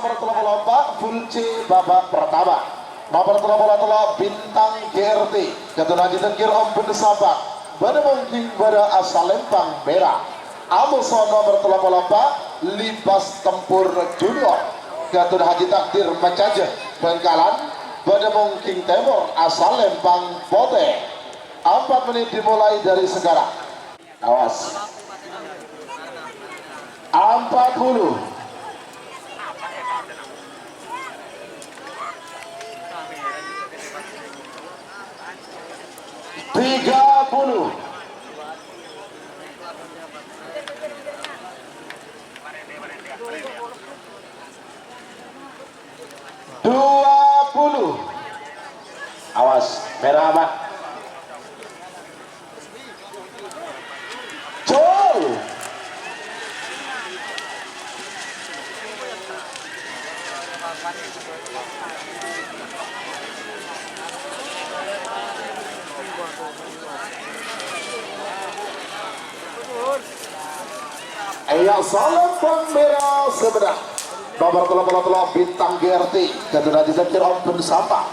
nomor 34 Fulci babak pertama. Nomor 34 Bintang GRT Gatot Haji Tengkir Ompun Sabak pada mungkin pada asal Lempang Merah. Amuso nomor 34 Libas Tempur Junior Gatot Haji Takdir Macaje Bengkalan pada mungkin Timur asal Lempang Bote. 4 menit dimulai dari sekarang. Awas 40 30 20. Awas merah Pak. Col. Ayah salam merah sebelah nomor 33 Bintang GRT Gatot Haji Tengkir Ompun Sabak.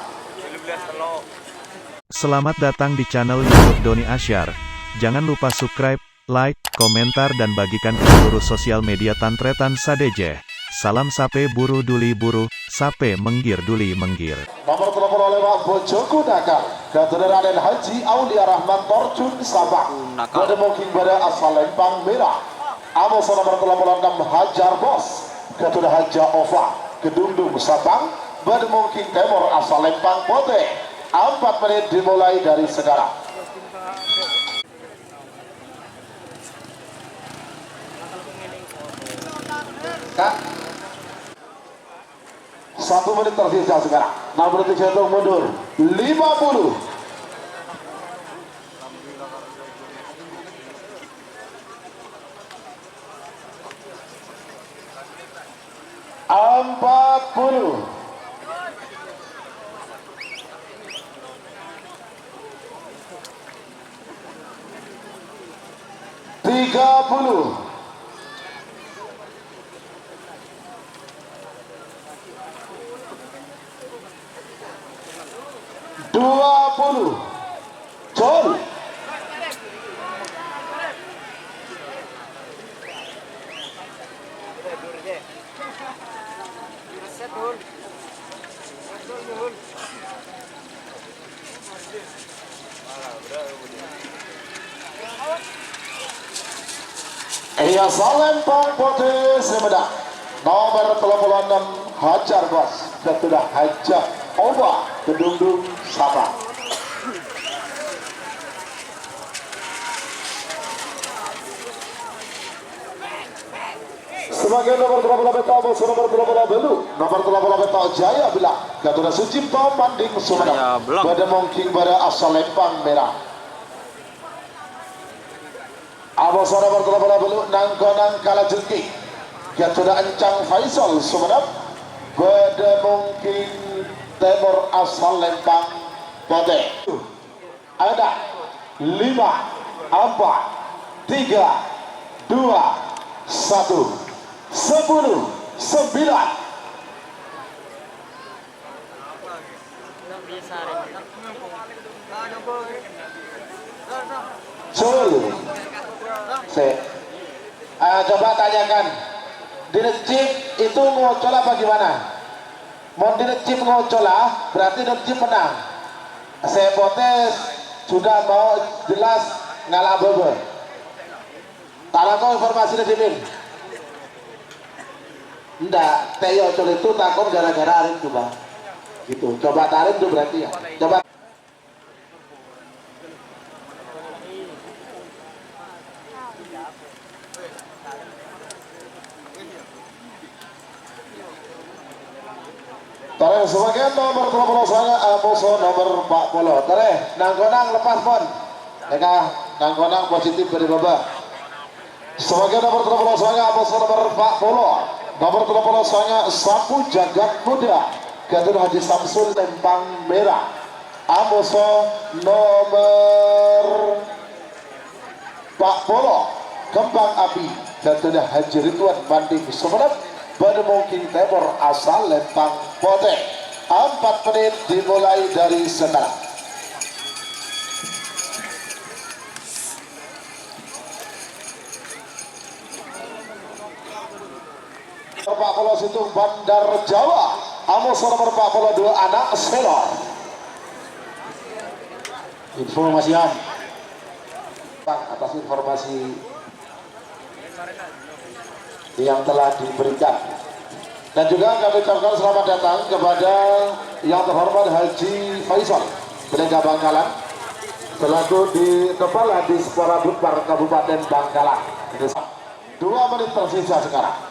Selamat datang di channel YouTube Doni Asyar. Jangan lupa subscribe, like, komentar dan bagikan ke seluruh sosial media Tantretan Sadeje. Salam sape buru duli buru, sape menggir duli menggir. Nomor 30 lewat Bojoku Nakal Gatot Raden Haji Aulia Rahman Torjun Sabak pada mungkin pada asal Lempang Merah. Amos nomor 36 Hajar Bos Gatot Haja Ova Kedundung Sabang pada mungkin Timur asal Lempang Bote. 4 menit dimulai dari sekarang. Kak 1 menit tersisa sekarang. Nomor 3 mundur 50. 40. 30. 20. Col. 'Iya Lempang Bote Semeda nomor 36 Hajar Bos Gatot Haja Ova Kedundung Sabang. Sebagai nomor 30 Beto nomor 30 Belu nomor 30 Beto Jaya Bila Gatot Sucipto Manding Sumedang pada mungkin pada asal Lempang Merah. Abos nomor 30 Belu Nangkonang Kalajengking Gatot Encang Faisal Sumedang pada mungkin Timur asal Lempang Bote. Ada 5 4 3 2 1 10 9. Coba tanyakan di Necip itu ngocol apa gimana? Mau di Necip ngocol berarti Necip menang. Saya potes sudah mau jelas ngalah bobo. Kalau kau informasi Necipin enggak, Teo Col itu takut gara-gara Arim coba gitu, coba tarik tuh berarti ya, coba tarik sebagai nomor 20 saya Amoso nomor 40 tarik nangkonang lepas pon mereka nangkonang positif dari babak sebagai nomor 20 saya Amoso nomor 40 nomor 30 saya Sapu Jagat Muda Gatot Haji Samsul Lempang Merah. Amoso nomor 40 Kembang Api Gatot Haji Ridwan Banding Sumeneb Bademung King Timur asal Lempang Pote. 4 menit dimulai dari sekarang. Perpak Polo Situng Bandar Jawa, Amos nomor 42 anak Selor. Informasian atas informasi yang telah diberikan, dan juga kami ucapkan selamat datang kepada yang terhormat Haji Faisal Pendega Bangkalan selaku di Kepala Dispora Budpar Kabupaten Bangkalan. 2 menit tersisa sekarang.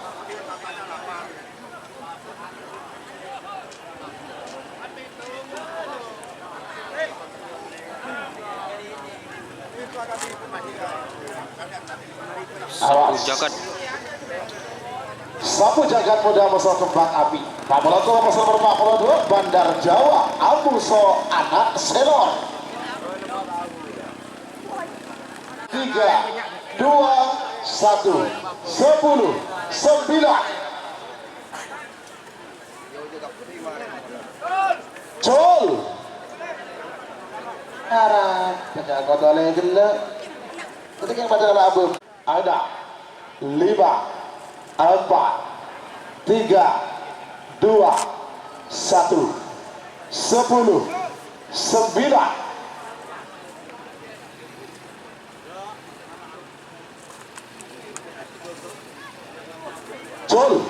Sapu jagat muda musuh kembang api. Pamuloto musuh nomor 42 Bandar Jawa, Amuso anak Selor. 3, 2, 1, 10, 9. Col. Arah, penjaga kota gila. Ketika yang pada abu ada 5, 4, 3, 2, 1, 10, 9. Col.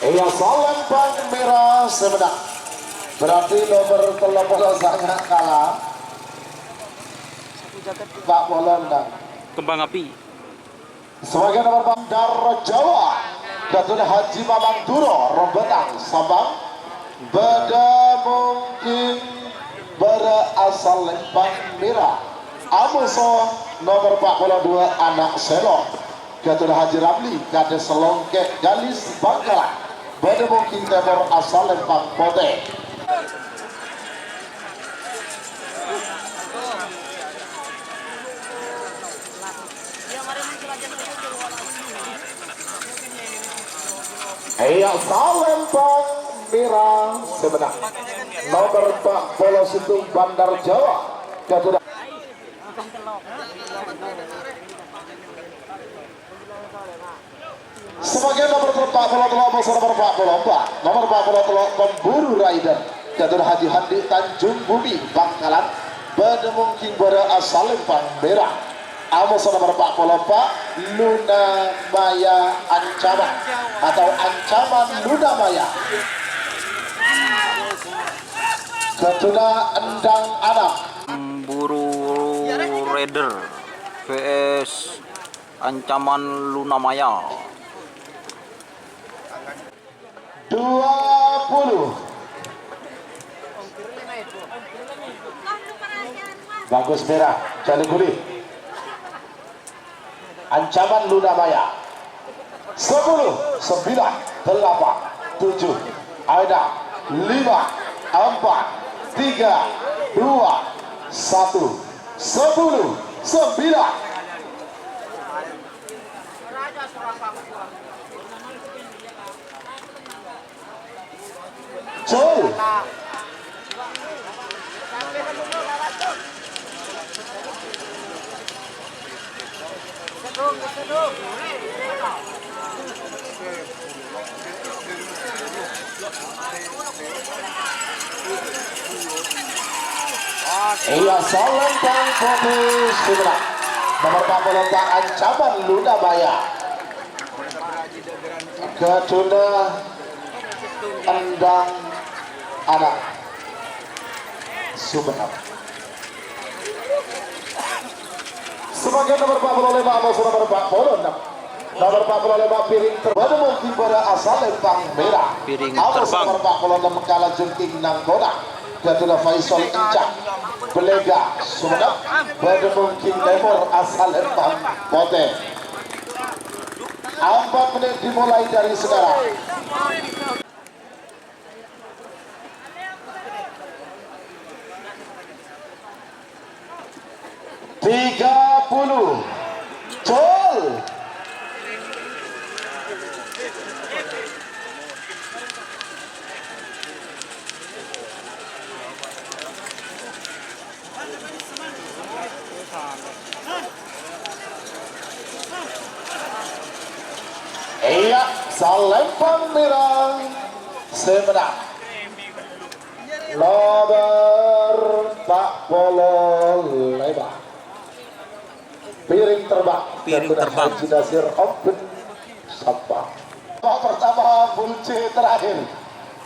Iya, salam Bang Merah Semedak. Berarti nomor telepon sangat kalah. Pak Polondang Kembang Api. sebagai nomor Bandar Jawa, Datuk Haji Mamang Duro Rombetang Sabang. Beda mungkin berasal Lempang Merah. Amuso nomor 42 anak Selong. Datuk Haji Ramli Kades Selongkek Galis Bangkalan. Beda mungkin Timur asal Lempang Pote. Iya, Lempang Merah Semenak. Nomor 40 Situng Bandar Jawa. Datuk sebagai nomor 44 nomor 44 pemburu rider Datuk Haji Handi Tanjung Bumi Bangkalan. Bademung King Bora asal Lempang Merah. Amos nomor 44 Luna Maya Ancaman atau Ancaman Luna Maya. Ketuna Endang Anak. Buru Raider vs Ancaman Luna Maya. 20. Bagus merah, Jalur Guri. Ancaman Luna Maya. 10, 9, 8, 7, ada 5, 4, 3, 2, 1, 10, 9. Col. Iya, salam Bang Fokus Semenak. Nomor 44 Ancaman Luna Maya. Ketuna Endang Anak Sumenep. Sebagai nomor 45 Amos nomor 46. Nomor 45 piring terbang mungkin pada asal Lempang Merah. Piring Amos terbang. nomor 46 kalah jengking Nangkona. Datuk Faisal Incak Belega Sumenep. Pada mungkin Timur asal Lempang Pote. 4 menit dimulai dari sekarang. 30 Col. Iya, Salempang merah semenang nomor 40 lebar. Piring terbang. Haji Nasir Open Sabah. Pertama Bulce terakhir.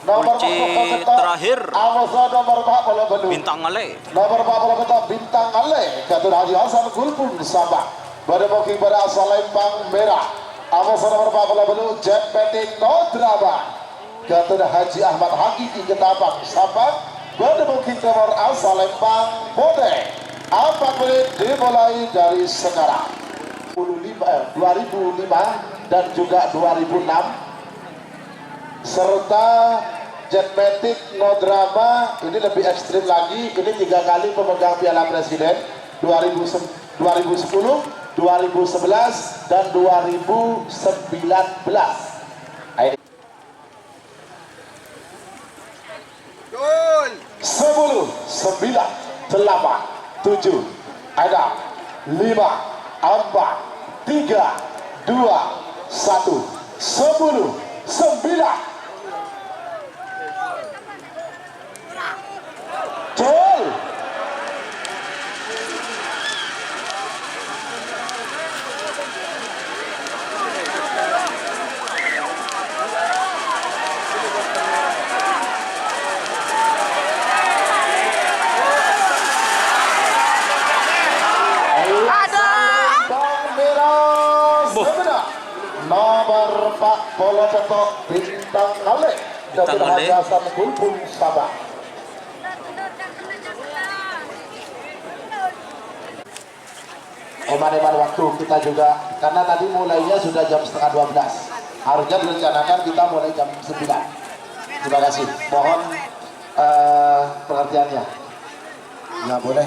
Nomor 40 terakhir. Amosa nomor 40 Bandung. Bintang Ale. Nomor 40 kata Bintang Ale. Katur Haji Hasan Gulpun Sabah. Pada booking pada Salempang merah. Amosa nomor 40 Bandung. Jet Peting No Drama. Katur Haji Ahmad Hakiki Ketapang Sabah. Pada booking nomor Salempang Bodeng. 4 menit dimulai dari sekarang. 2005 dan juga 2006 serta Jetmatic No Drama ini lebih ekstrim lagi. Ini 3 kali pemegang Piala Presiden 2010, 2011 dan 2019. 10, 9, 8, 7, ada 5, 4, 3, 2, 1, 10, 9. Col. Nomor 40 Petok Bintang Ale. Bintang Ale. Hasan Gulpun Sabah. Eman-eman waktu kita juga, karena tadi mulainya sudah jam setengah 12. Harusnya direncanakan kita mulai jam 9. Terima kasih. Mohon pengertiannya. Ya boleh.